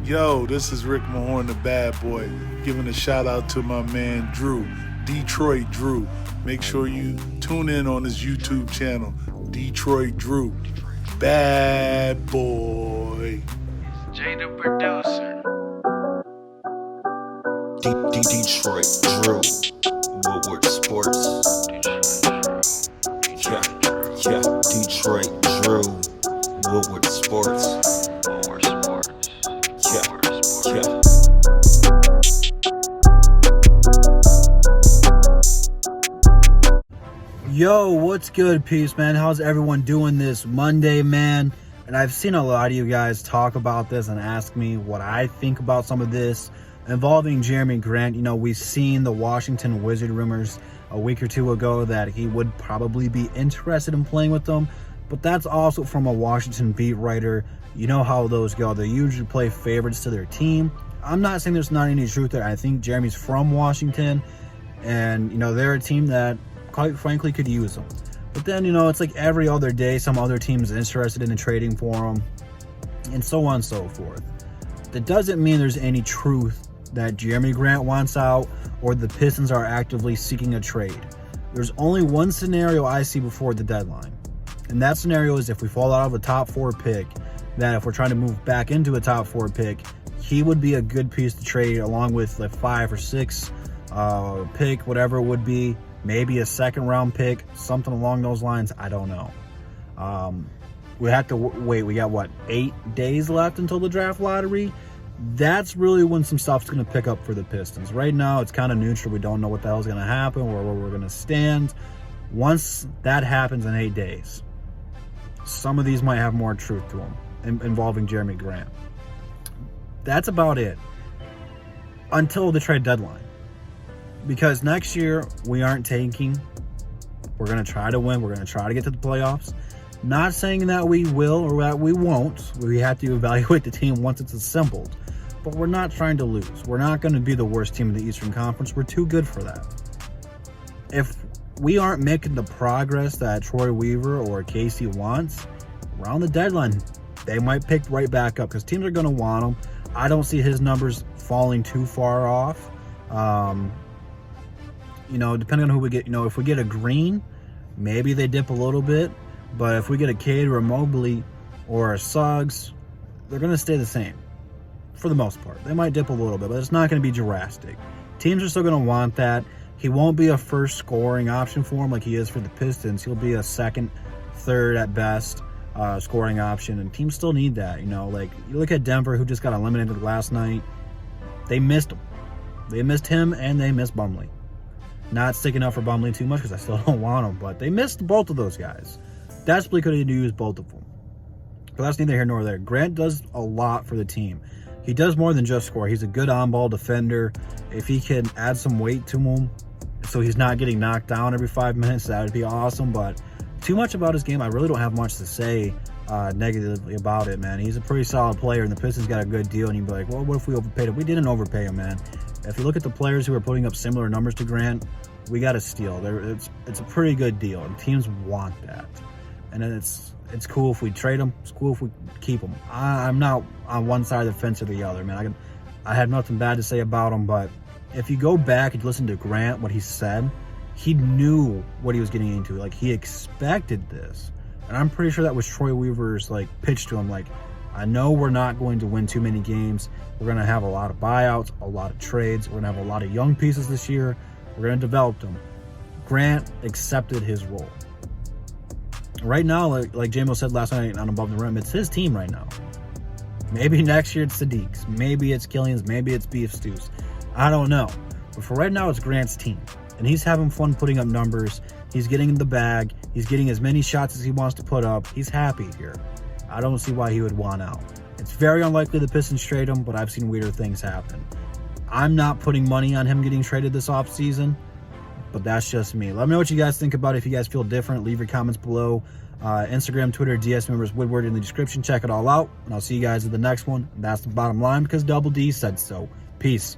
Yo, this is Rick Mahorn, the bad boy, giving a shout out to my man Drew, Detroit Drew. Make sure you tune in on his YouTube channel, Detroit Drew. Bad boy. It's Jay the producer. Detroit Drew, Woodward Sports. Yeah, Detroit Drew, Woodward Sports. Woodward Sports. Yeah. Yo, what's good, peeps, man? How's everyone doing this Monday, man? And I've seen a lot of you guys talk about this and ask me what I think about some of this involving Jerami Grant. You know, we've seen the Washington Wizard rumors a week or two ago that he would probably be interested in playing with them, but that's also from a Washington beat writer. You know how those go. They usually play favorites to their team. I'm not saying there's not any truth there. I think Jerami's from Washington, and, you know, they're a team that, quite frankly, could use him. But then, you know, it's like every other day, some other team's interested in trading for him, and so on and so forth. That doesn't mean there's any truth that Jerami Grant wants out or the Pistons are actively seeking a trade. There's only one scenario I see before the deadline, and that scenario is if we fall out of a top 4 pick, that if we're trying to move back into a top 4 pick, he would be a good piece to trade along with like 5 or 6 pick, whatever it would be, maybe a second round pick, something along those lines. I don't know. We have to wait. We got what, 8 days left until the draft lottery? That's really when some stuff's going to pick up for the Pistons. Right now, it's kind of neutral. We don't know what the hell's going to happen or where we're going to stand. Once that happens in 8 days, some of these might have more truth to them involving Jerami Grant. That's about it until the trade deadline. Because next year, we aren't tanking. We're going to try to win. We're going to try to get to the playoffs. Not saying that we will or that we won't. We have to evaluate the team once it's assembled. But we're not trying to lose. We're not going to be the worst team in the Eastern Conference. We're too good for that. If we aren't making the progress that Troy Weaver or Casey wants, around the deadline, they might pick right back up because teams are going to want him. I don't see his numbers falling too far off. You know, depending on who we get, you know, if we get a Green, maybe they dip a little bit. But if we get a Cade or a Mobley or a Suggs, they're going to stay the same for the most part. They might dip a little bit, but it's not going to be drastic. Teams are still going to want that. He won't be a first scoring option for him like he is for the Pistons. He'll be a second, third at best scoring option, and teams still need that. You know, like you look at Denver, who just got eliminated last night. They missed him. They missed him, and they missed Bumley. Not sticking up for Bumley too much because I still don't want him, but they missed both of those guys. Desperately could have used both of them. But that's neither here nor there. Grant does a lot for the team. He does more than just score. He's a good on-ball defender. If he can add some weight to him so he's not getting knocked down every 5 minutes, that would be awesome. But too much about his game, I really don't have much to say negatively about it, man. He's a pretty solid player, and the Pistons got a good deal. And you'd be like, well, what if we overpaid him? We didn't overpay him, man. If you look at the players who are putting up similar numbers to Grant, we got a steal. It's a pretty good deal, and teams want that. And then it's cool if we trade him. It's cool if we keep him. I'm not on one side of the fence or the other, man. I have nothing bad to say about him, but if you go back and listen to Grant, what he said, he knew what he was getting into. Like, he expected this. And I'm pretty sure that was Troy Weaver's, like, pitch to him. Like, I know we're not going to win too many games. We're going to have a lot of buyouts, a lot of trades. We're going to have a lot of young pieces this year. We're going to develop them. Grant accepted his role. Right now, like JMO said last night on Above the Rim, it's his team right now. Maybe next year it's Sadiq's. Maybe it's Killian's. Maybe it's Beef Stew's. I don't know. But for right now, it's Grant's team. And he's having fun putting up numbers. He's getting in the bag. He's getting as many shots as he wants to put up. He's happy here. I don't see why he would want out. It's very unlikely the Pistons trade him, but I've seen weirder things happen. I'm not putting money on him getting traded this offseason. But that's just me. Let me know what you guys think about it. If you guys feel different, leave your comments below. Instagram, Twitter, DS members, Woodward in the description. Check it all out. And I'll see you guys in the next one. That's the bottom line because Double D said so. Peace.